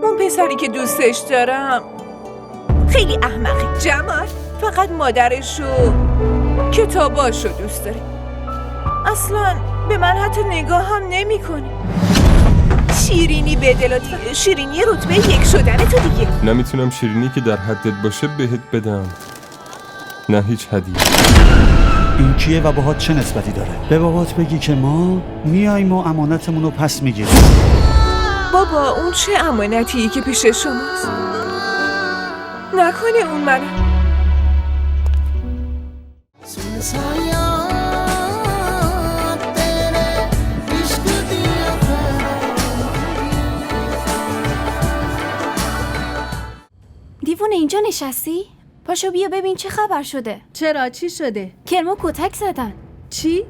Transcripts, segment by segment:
اون پسری که دوستش دارم خیلی احمقه. جمال فقط مادرش و کتاباشو دوست داره. اصلا به من حتی نگاه هم نمی کنه. شیرینی به دلاتی. شیرینی رتبه 1 شدن تو دیگه. نمیتونم شیرینی که در حدت باشه بهت بدم، نه هیچ هدیه. این کیه و باهات چه نسبتی داره؟ به بابات بگی که ما میایم و امانتمون رو پس میگیریم. بابا اون چه امانتیه که پیش شماست؟ نکنه اون منم. دیوونه اینجا نشستی؟ پاشو بیا ببین چه خبر شده. چرا؟ چی شده؟ کرمو کتک زدن. چی؟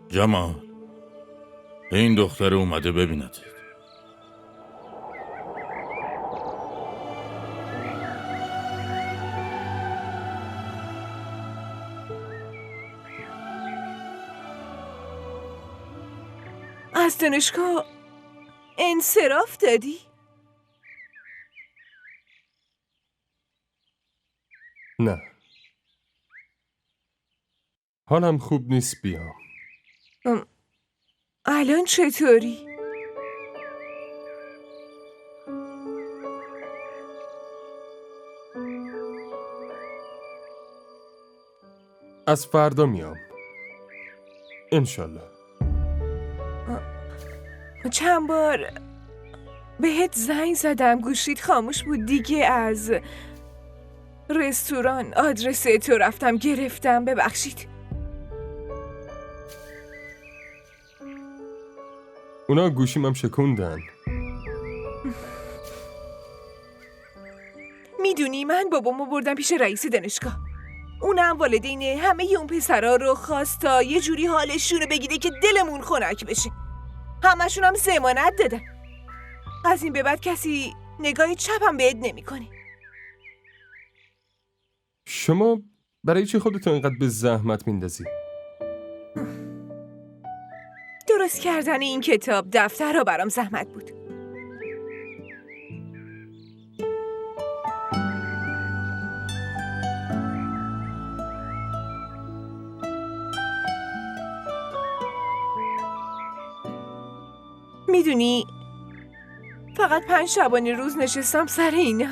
جمال، این دختر اومده ببیند. از دانشگاه انصراف دادی؟ نه، حالم خوب نیست بیام. الان چطوری؟ از فردا میام انشالله. چند بار بهت زنگ زدم گوشیت خاموش بود دیگه. از رستوران آدرس تو رفتم گرفتم، ببخشید. اونا گوشیم هم شکوندن. میدونی من بابامو بردم پیش رئیس دانشگاه. اونم والدین همه اون پسرا رو خواست تا یه جوری حالشونو بگیره که دلمون خنک بشه. همشون هم ضمانت دادن. از این به بعد کسی نگاه چپم بهت نمیکنه. شما برای چی خودتو اینقدر به زحمت میندازی؟ درست کردن این کتاب دفتر ها برام زحمت بود. میدونی فقط 5 شبانه روز نشستم سر اینا.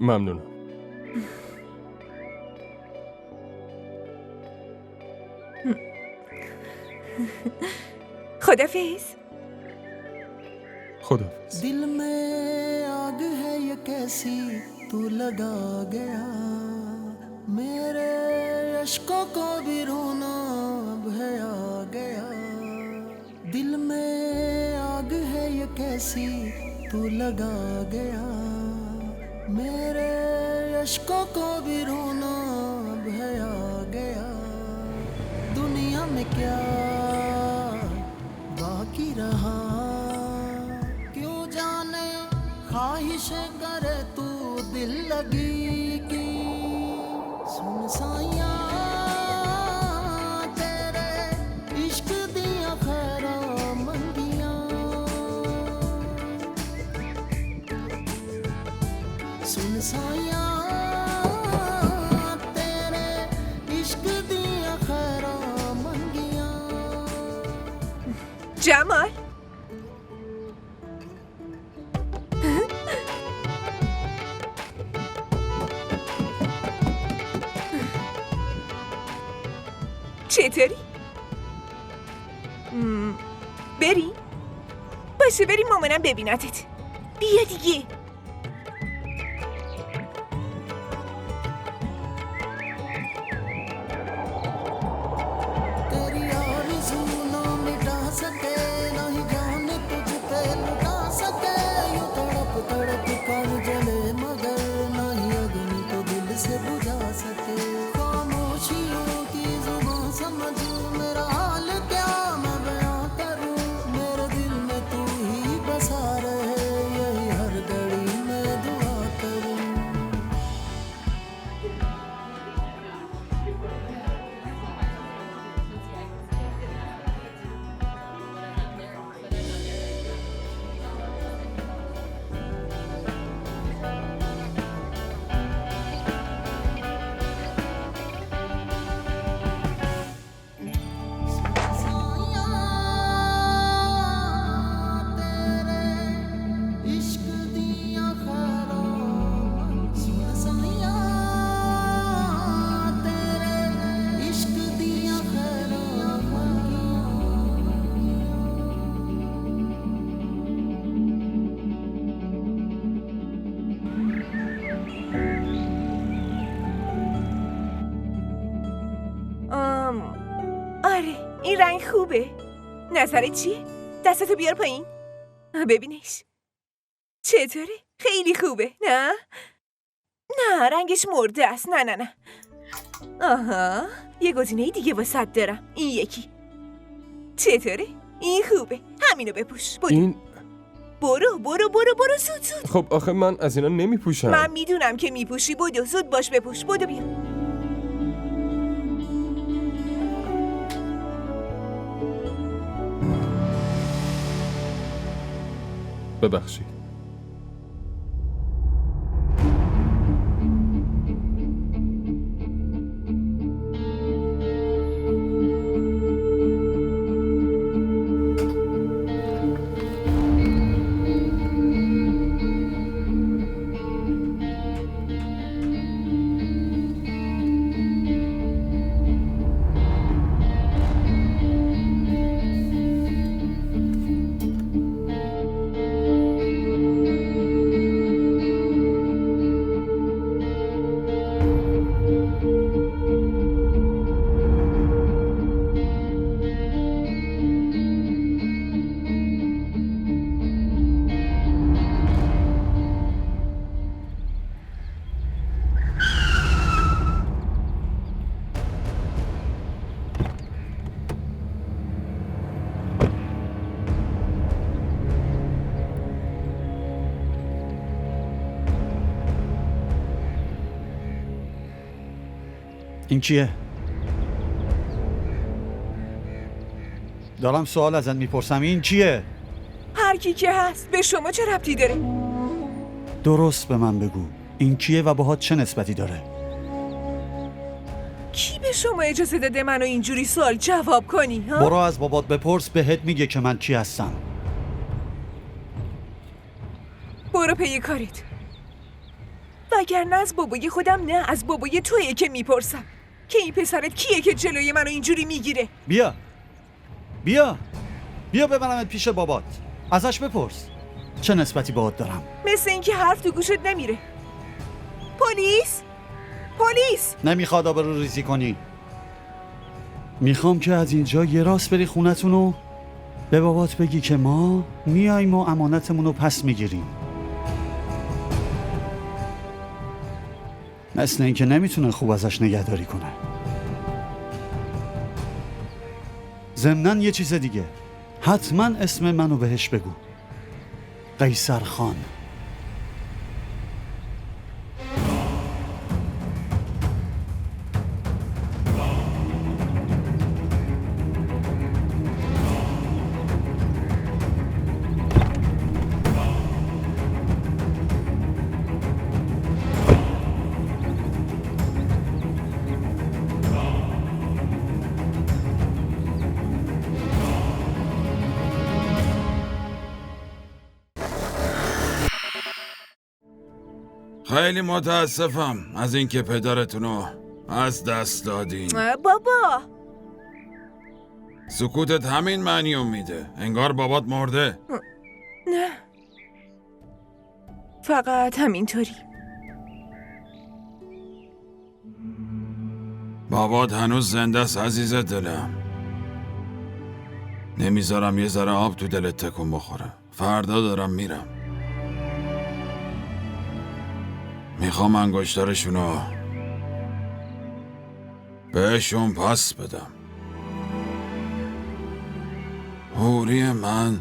ممنونم. خدافظ. خداحافظ. दिल में आग है ये कैसी तू लगा गया मेरे अश्कों को भी रोना अब है आ गया दिल में आग है ये कैसी तू लगा गया मेरे अश्कों को भी रोना अब है आ गया दुनिया में क्या बाकी रहा क्यों जाने ख्वाहिश करे तू दिल लगी की सुन साइया तेरे इश्क दिया खैरा मंगिया सुन साइया तेरे इश्क दिया खैरा मंगिया جمال. چطوری؟ بریم؟ باشه بریم مامانم ببینتت. بیا دیگه. तेरी आरज़ू ना मिटा सके ना ही जान तुझ पे लुटा सके यूं तड़प तड़प कर जले मगर ना ही अग्नि को दिल से बुझा सके खामोशियों की जुबान समझ मेरा हाल क्या मैं बयां करूं मेरे दिल में तू ही बसा रहे यही हर घड़ी मैं दुआ करूं साया तेरे इश्क दिया खैरा सुन साया तेरे इश्क दिया खैरा آره این رنگ خوبه. نظرت چیه؟ دستتو بیار پایین. ببینش. چطوره؟ خیلی خوبه. نه؟ نه رنگش مرده است. نه نه نه. آها یه گزینه دیگه واسه دارم. این یکی. چطوره؟ این خوبه. همینو بپوش. برو این برو برو برو برو زود زود. خب آخه من از اینا نمی پوشم. من میدونم که میپوشی. بدو زود باش بپوش. بدو بیا. ببخشید. این چیه؟ دارم سوال ازت میپرسم این چیه؟ هر کی که هست به شما چه ربطی داره؟ درست به من بگو این کیه و باهات چه نسبتی داره؟ کی به شما اجازه داده منو اینجوری سوال جواب کنی ها؟ برو از بابات بپرس بهت میگه که من کی هستم. برو پی کارت. وگرنه از بابای خودم نه از بابای تویه که میپرسم. که این پسرت کیه که جلوی منو اینجوری میگیره؟ بیا بیا بیا ببرمت پیش بابات، ازش بپرس چه نسبتی باهات دارم. مثل اینکه حرف تو گوشت نمیره. پلیس؟ پلیس! نمیخواد آبرو ریزی کنی. میخوام که از اینجا یه راست بری خونتون و به بابات بگی که ما میاییم و امانتمون رو پس میگیریم. مثل اینکه نمیتونه خوب ازش نگهداری کنه. ضمناً یه چیز دیگه، حتما اسم منو بهش بگو، قیصر خان. خیلی متاسفم از اینکه پدرتونو از دست دادین. بابا سکوتت همین معنیو میده، انگار بابات مرده. نه، فقط همینطوری. بابات هنوز زنده است عزیز دلم. نمیذارم یه ذره آب تو دلت تکون بخوره. فردا دارم میرم. میخوام انگشترشونو بهشون پس بدم. حوری من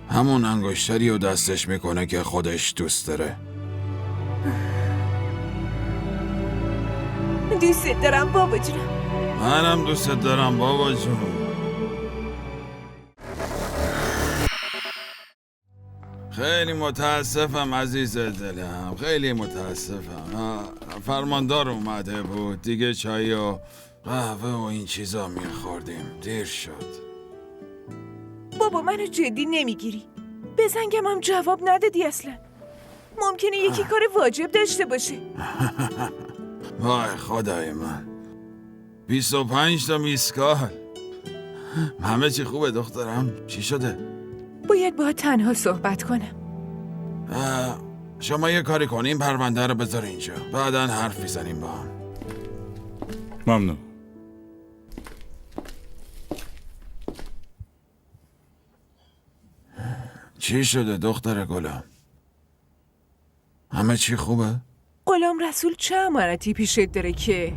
همون انگشتری رو دستش میکنه که خودش دوست داره. دوست دارم بابا جونم. منم دوست دارم بابا جون. خیلی متاسفم عزیز دلم، خیلی متاسفم. فرماندار اومده بود، دیگه چای و قهوه و این چیزا میخوردیم، دیر شد. بابا منو جدی نمیگیری؟ به زنگم هم جواب ندادی اصلا. ممکنه یکی کار واجب داشته باشه. وای خدای من، 25 تا میسکال. همه چی خوبه دخترم؟ چی شده؟ باید با تنها صحبت کنم. شما یه کاری کنیم، پرونده رو بذار اینجا، بعداً حرف میزنیم با هم. ممنون. چی شده دختر گلم؟ همه چی خوبه؟ غلام رسول چه امانتی پیشت داره که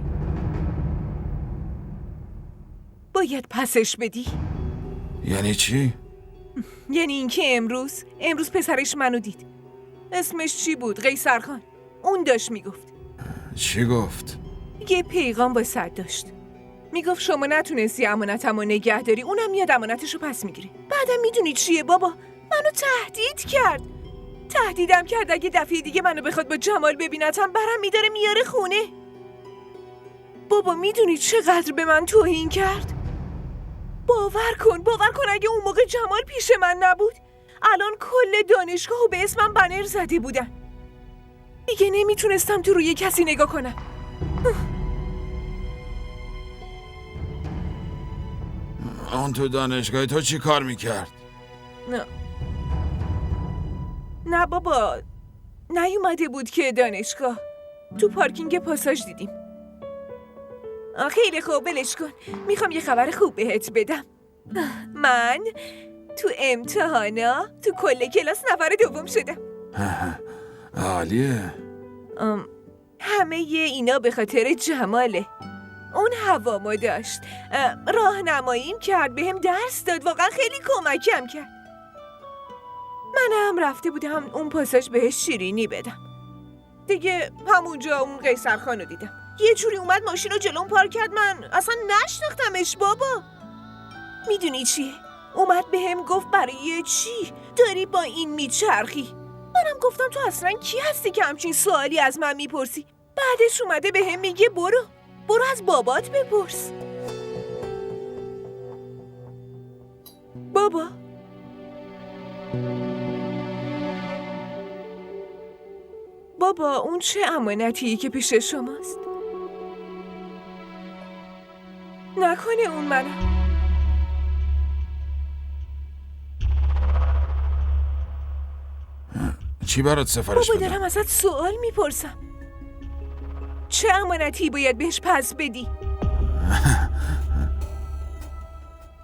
باید پسش بدی؟ یعنی چی؟ یعنی اینکه امروز پسرش منو دید. اسمش چی بود؟ قیصر خان. اون داشت میگفت. چی گفت؟ یه پیغام واسه داشت. میگفت شما نتونستی امانتمو نگه داری، اونم میاد امانتشو پس میگیره. بعدم میدونی چیه بابا؟ منو تهدید کرد. تهدیدم کرد اگه دفعه دیگه منو بخواد با جمال ببینتم برم میداره میاره خونه. بابا میدونی چقدر به من توهین کرد؟ باور کن اگه اون موقع جمال پیش من نبود الان کل دانشگاهو به اسمم بنر زده بودن. دیگه نمیتونستم تو روی کسی نگاه کنم. اون تو دانشگاه تو چی کار میکرد؟ نه بابا، نیومده بود که دانشگاه. تو پارکینگ پاساژ دیدیم. خیلی خوب، ولش کن. میخوام یه خبر خوب بهت بدم. من تو امتحانا تو کل کلاس نفر دوم شدم. عالیه. همه اینا به خاطر جماله. اون هوامو داشت، راهنماییم کرد، بهم درس داد، واقعا خیلی کمکم کرد. منم رفته بودم اون پاساژ بهش شیرینی بدم. دیگه همونجا اون قیصر خانو دیدم. یه جوری اومد ماشین رو جلوم پارک کرد، من اصلا نشناختمش بابا. میدونی چیه؟ اومد بهم گفت برای چی داری با این میچرخی؟ منم گفتم تو اصلا کی هستی که همچین سوالی از من میپرسی؟ بعدش اومده بهم میگه برو از بابات بپرس. بابا اون چه امانتیه که پیش شماست؟ نکنه اون منم. چی برات سفارش بابا بدم؟ دارم ازت سوال میپرسم. چه امانتی باید بهش پس بدی؟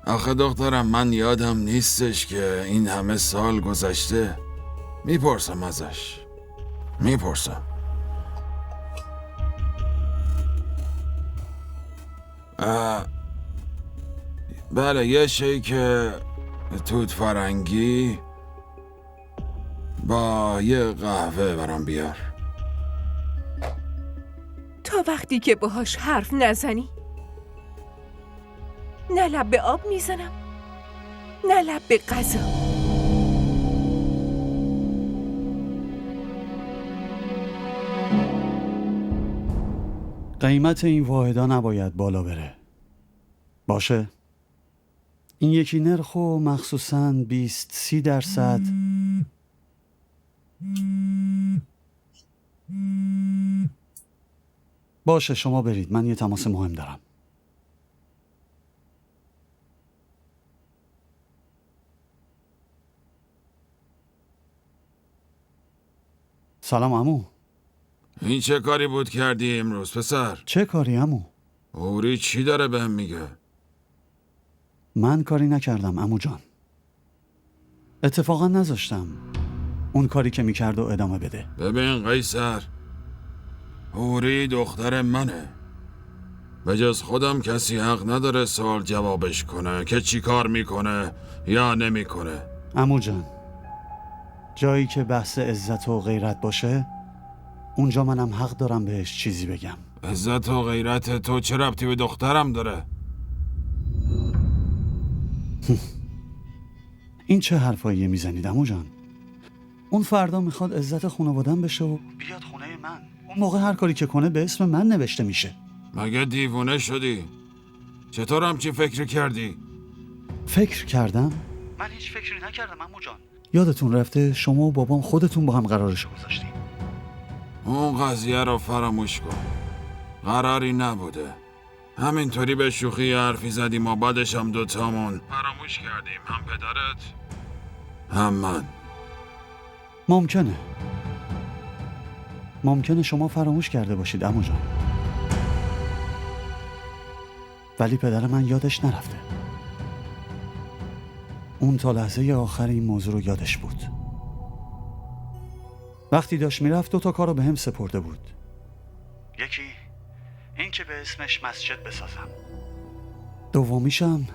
آخه دخترم من یادم نیستش که این همه سال گذشته. میپرسم ازش. میپرسم. بله یه شیک توت فرنگی با یه قهوه برام بیار. تا وقتی که باهاش حرف نزنی نه لب به آب میزنم نه لب به غذا. قیمت این واحدا نباید بالا بره. باشه؟ این یکی نرخ و مخصوصاً 20-30%. باشه شما برید، من یه تماس مهم دارم. سلام عمو. این چه کاری بود کردی امروز پسر؟ چه کاری عمو؟ اوری چی داره بهم میگه؟ من کاری نکردم عمو جان. اتفاقا نذاشتم اون کاری که میکرد و ادامه بده. ببین قیصر، اوری دختر منه. به جز خودم کسی حق نداره سوال جوابش کنه که چی کار میکنه یا نمیکنه. عمو جان، جایی که بحث عزت و غیرت باشه اونجا منم حق دارم بهش چیزی بگم. عزت و غیرت تو چه ربطی به دخترم داره؟ این چه حرفاییه میزنید عمو جان؟ اون فردا میخواد عزت خانواده‌ام بشه و بیاد خونه من. اون موقع هر کاری که کنه به اسم من نوشته میشه. مگه دیوونه شدی؟ چطور همچی فکر کردی؟ فکر کردم؟ من هیچ فکری نکردم عمو جان. یادتون رفته شما و بابام خودتون با هم قرارش گذاشتین. اون قضیه رو فراموش کن. قراری نبوده. همینطوری به شوخی حرفی زدیم و بعدش هم دوتامون فراموش کردیم، هم پدرت هم من. ممکنه شما فراموش کرده باشید عمو جان، ولی پدر من یادش نرفته. اون تا لحظه آخر این موضوع رو یادش بود. وقتی داشت میرفت 2 کار رو به هم سپرده بود. یکی این که به اسمش مسجد بسازم، دومیشم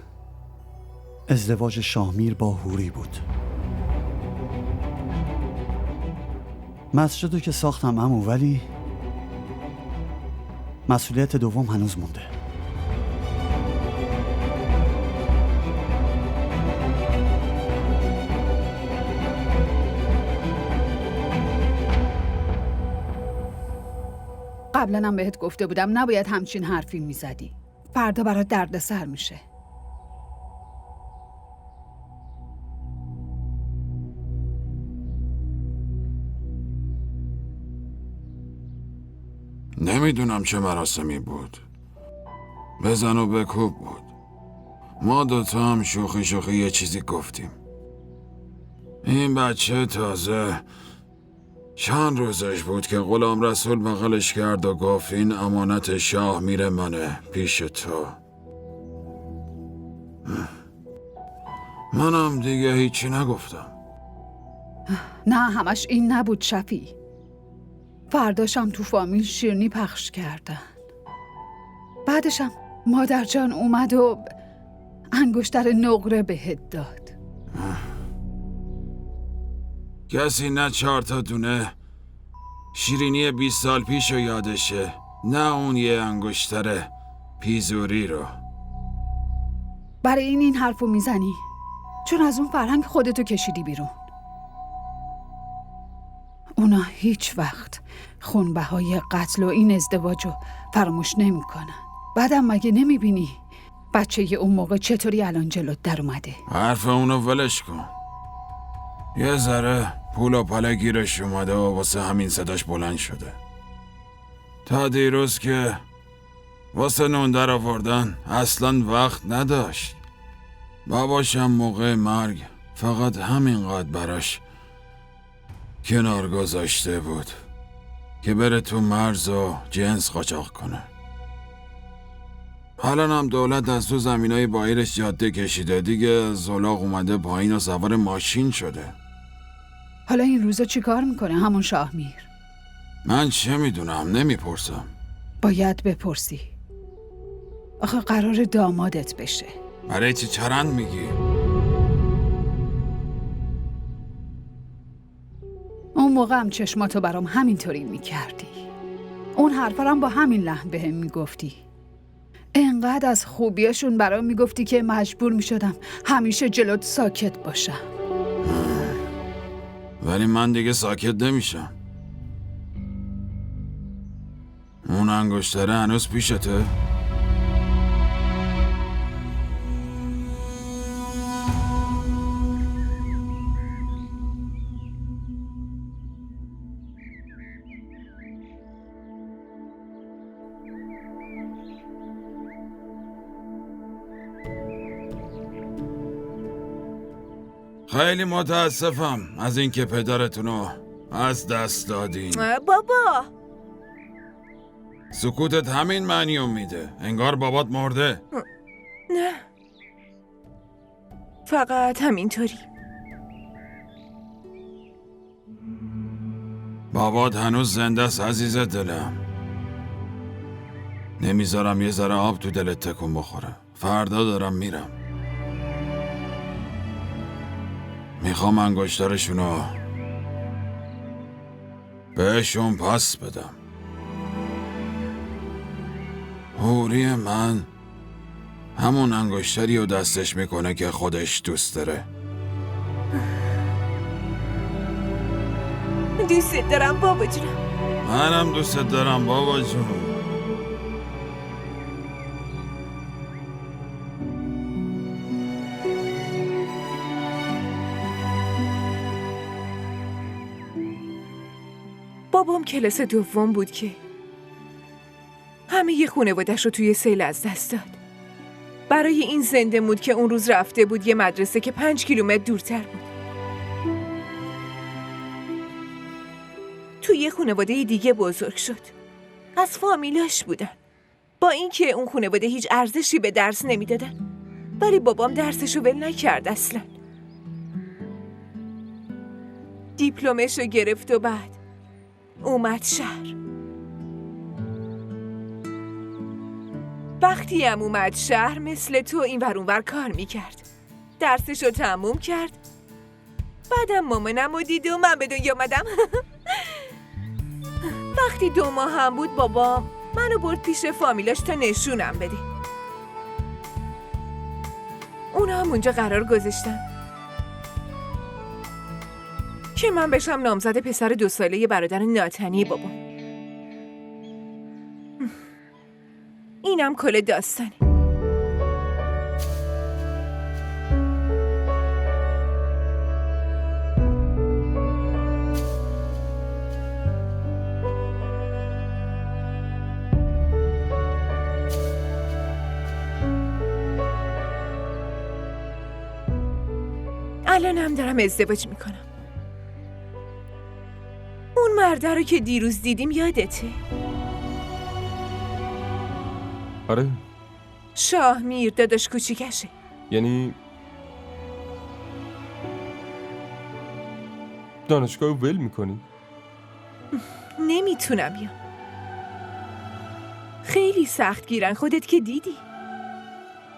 ازدواج شاهمیر با هوری بود. مسجد رو که ساختم عمو، ولی مسئولیت دوم هنوز مونده. قبلا هم بهت گفته بودم نباید همچین حرفی میزدی. فردا برات دردسر میشه. نمیدونم چه مراسمی بود. بزن و بکوب بود. ما دوتا هم شوخی یه چیزی گفتیم. این بچه تازه چند روزش بود که غلام رسول بغلش کرد و گفت این امانت شاه میره منه پیش تو. منم دیگه هیچی نگفتم. نه همش این نبود شفی. فرداشم تو فامیل شیرینی پخش کردن. بعدشم مادر جان اومد و انگشتر نقره بهت داد. کسی نه 4 دونه شیرینی 20 سال پیش رو یادشه، نه اون یه انگشتر پیزوری رو. برای این حرفو میزنی چون از اون فرهنگ خودتو کشیدی بیرون. اونا هیچ وقت خونبهای قتل و این ازدواجو فراموش نمیکنن. بعدم مگه نمیبینی بچه اون موقع چطوری الان جلوت در اومده؟ حرف اونو ولش کن. یه ذره پول و پله گیرش اومده و واسه همین صداش بلند شده. تا دیروز که واسه نون در آوردن اصلا وقت نداشت. باباشم موقع مرگ فقط همینقدر براش کنار گذاشته بود که بره تو مرز و جنس قاچاق کنه. حالا هم دولت از تو زمینای بایرش جاده کشیده دیگه، زلاق اومده پایین و سوار ماشین شده. حالا این روزا چی کار میکنه همون شاهمیر؟ من چه میدونم، نمیپرسم. باید بپرسی. آخه قرار دامادت بشه. برای چی چرند میگی؟ اون موقع هم چشماتو برام همینطوری میکردی. اون حرفا هم با همین لحن بهم میگفتی. انقدر از خوبیاشون برام میگفتی که مجبور میشدم همیشه جلوت ساکت باشم. ولی من دیگه ساکت نمیشم. اون انگشتره هنوز پیشته؟ خیلی متاسفم از اینکه پدرتونو از دست دادین. بابا سکوتت همین معنیو میده، انگار بابات مرده. نه، فقط همینطوری. بابات هنوز زنده است عزیز دلم. نمیذارم یه ذره آب تو دلت تکون بخوره. فردا دارم میرم. میخوام انگشترشونو بهشون پس بدم. حوری من همون انگشتری رو دستش میکنه که خودش دوست داره. دوست دارم بابا جونم. منم دوست دارم بابا جون. بابام کلاس دوم بود که همه ی خانواده‌اش رو توی سیل از دست داد. برای این زنده بود که اون روز رفته بود یه مدرسه که 5 کیلومتر دورتر بود. توی یه خانواده دیگه بزرگ شد. از فامیلاش بودن. با اینکه اون خانواده هیچ ارزشی به درس نمیدادن، ولی بابام درسشو ول نکرد اصلا. دیپلمشو گرفت و بعد اومد شهر. وقتی هم اومد شهر مثل تو این ور اون ور کار میکرد. درسشو تموم کرد. بعدم مامانم رو دید و من به دنیا اومدم. وقتی 2 ماه هم بود بابام منو برد پیش فامیلاش تا نشونم بده. اونا هم اونجا قرار گذاشتن که من بشم نامزد پسر 2 ساله برادر ناتنی بابام. اینم کل داستانی. الانم دارم ازدواج میکنم. اون مرده رو که دیروز دیدیم یادته؟ آره، شاهمیر داداش کوچیکشه. یعنی دانشگاه رو ول میکنی؟ نمیتونم بیام. خیلی سخت گیرن، خودت که دیدی.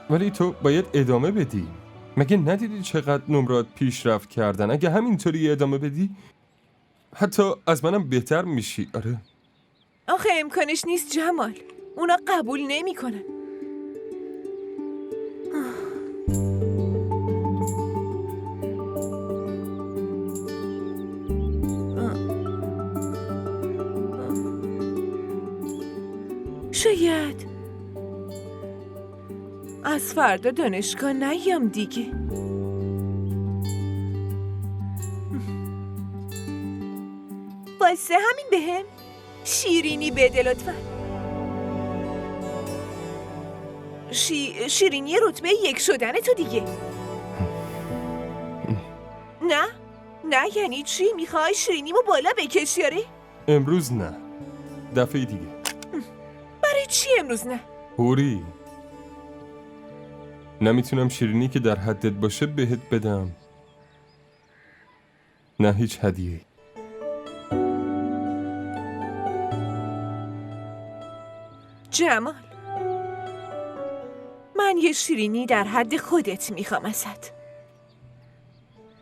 ولی تو باید ادامه بدی. مگه ندیدی چقدر نمرات پیشرفت کردن؟ اگه همینطوری ادامه بدی حتی از منم بهتر میشی. آره آخه امکانش نیست جمال. اونا قبول نمیکنن. شاید از فردا دانشگاه نیام دیگه. واسه همین بهم شیرینی بده لطفا. شیرینی رتبه 1 شدن تو دیگه. نه یعنی چی؟ میخوای شیرینیمو بالا بکشی آره؟ امروز نه، دفعه دیگه. برای چی امروز نه؟ هوری، نمیتونم شیرینی که در حدت باشه بهت بدم، نه هیچ هدیه. جمال، من یه شیرینی در حد خودت میخوام ازت.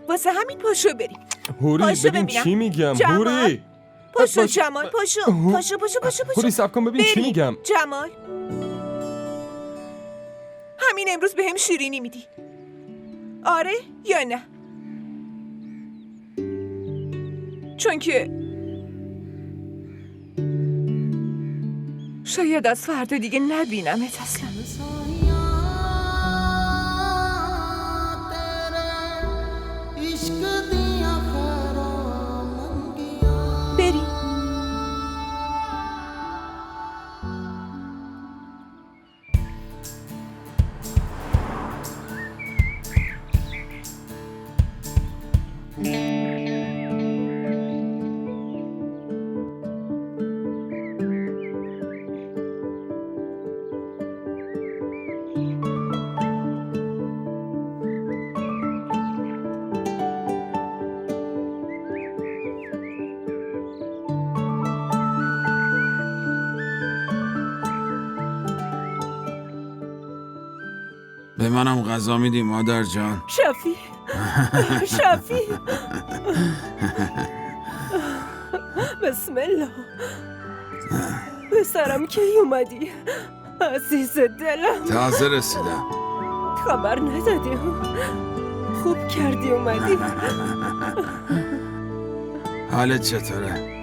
واسه همین پاشو بریم. هوری پاشو ببین ببینم. چی میگم. جمال. هوری پاشو باش- جمال، پاشو. هوری صبر کن ببین چی بریم. میگم. جمال، همین امروز به هم شیرینی میدی؟ آره یا نه؟ چون که شاید از فردا دیگه نبینمت اصلا. इश्क दिया खैरा मंगिया بری. به منم غذا میدی مادر جان؟ شفی بسم الله. پسرم کی اومدی؟ عزیز دلم، تازه رسیدم. خبر ندادی؟ خوب کردی اومدی. حالت چطوره؟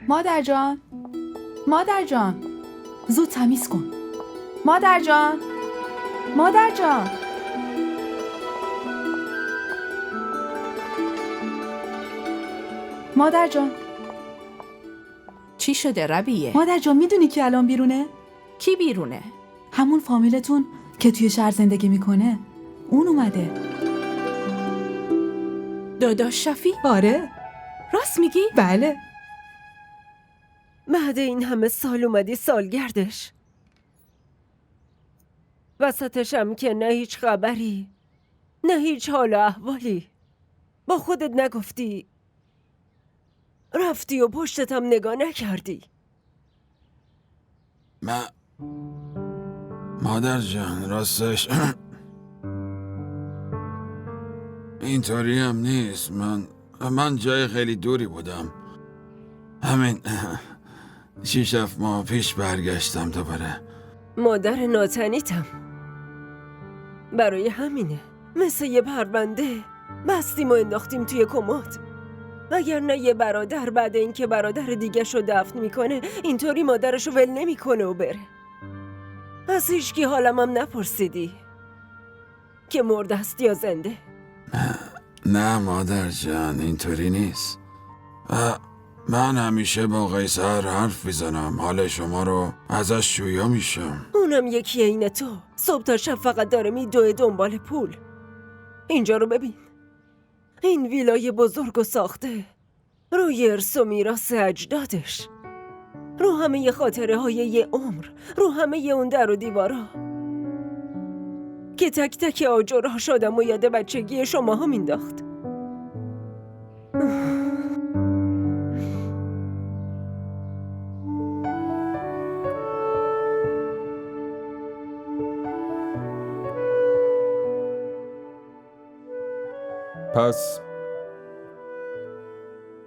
مادر جان زود تمیز کن. مادر جان چی شده ربیه؟ مادر جان میدونی که الان بیرونه؟ کی بیرونه؟ همون فامیلتون که توی شهر زندگی میکنه، اون اومده. داداش شفی؟ آره راست میگی؟ بله. بعد این همه سال اومدی سالگردش، وسطش هم که نه هیچ خبری، نه هیچ حال و احوالی. با خودت نگفتی، رفتی و پشتت هم نگاه نکردی. مادر جان راستش اینطوری هم نیست. من جای خیلی دوری بودم. همین 6-7 ماه پیش برگشتم دوباره. مادر ناتنیتم، برای همینه مثل یه پرونده بستیم و انداختیم توی کمد. وگرنه یه برادر بعد اینکه برادر دیگه شو دفن میکنه اینطوری مادرشو ول نمیکنه و بره. از هیچکی حالمم نپرسیدی که مرده است یا زنده. نه مادر جان اینطوری نیست. من همیشه با قیصر حرف میزنم، حال شما رو ازش جویا میشم. اونم یکی عین تو، صبح تا شب فقط داره میدوه دنبال پول. اینجا رو ببین، این ویلای بزرگ و ساخته روی ارث و میراث اجدادش، رو همه خاطره های یه عمر، رو همه اون در و دیوارا که تک تک آجرها شدم و یاد بچگی شما ها مینداخت.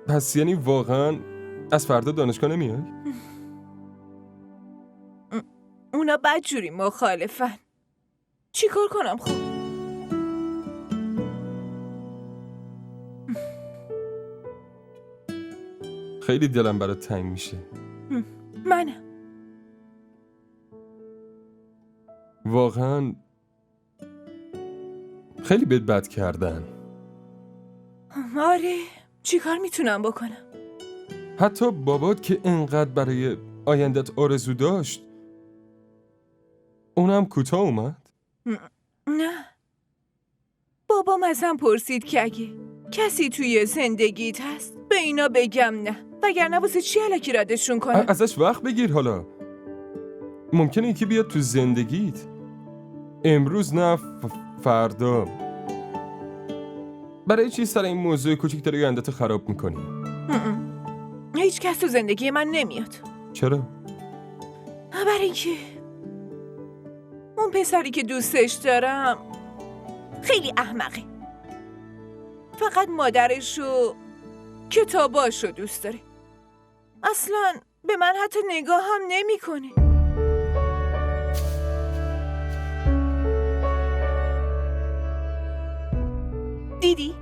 پس یعنی واقعا از فردا دانشگاه نمیای؟ اونا بدجوری مخالفن. چی کار کنم خب؟ خیلی دلم برات تنگ میشه. منم. واقعا خیلی بهت بد کردن. آره، چی کار میتونم بکنم؟ حتی بابات که انقدر برای آیندت آرزو داشت اونم کوتاه اومد؟ نه. بابام ازم پرسید که اگه کسی توی زندگیت هست به اینا بگم نه، وگرنه واسه چی الکی ردشون کنم؟ ازش وقت بگیر. حالا ممکنه یکی بیاد تو زندگیت امروز، نه فردا. برای چی سر این موضوع کوچیک داری آینده‌تو خراب میکنی؟ هیچ کس تو زندگی من نمیاد. چرا؟ برای اینکه اون پسری که دوستش دارم خیلی احمقه. فقط مادرش و کتاباشو دوست داره. اصلا به من حتی نگاه هم نمیکنه. دیدی؟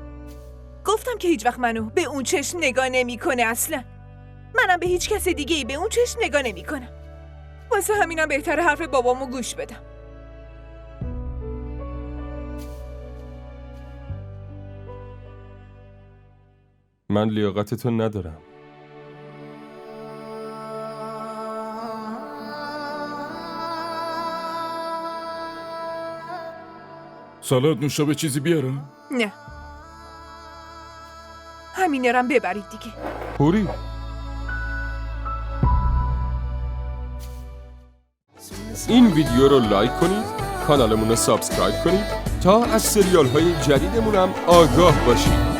گفتم که هیچ وقت منو به اون چشم نگاه نمیکنه اصلا. منم به هیچ کس دیگه‌ای به اون چشم نگاه نمیکنم. واسه همینم بهتره حرف بابامو گوش بدم. من لیاقتتو ندارم. سالاد نوشابه چیزی بیارم؟ نه. همینرم ببرید دیگه. پوری، این ویدیو رو لایک کنید، کانالمون رو سابسکرایب کنید تا از سریال های جدیدمون هم آگاه باشید.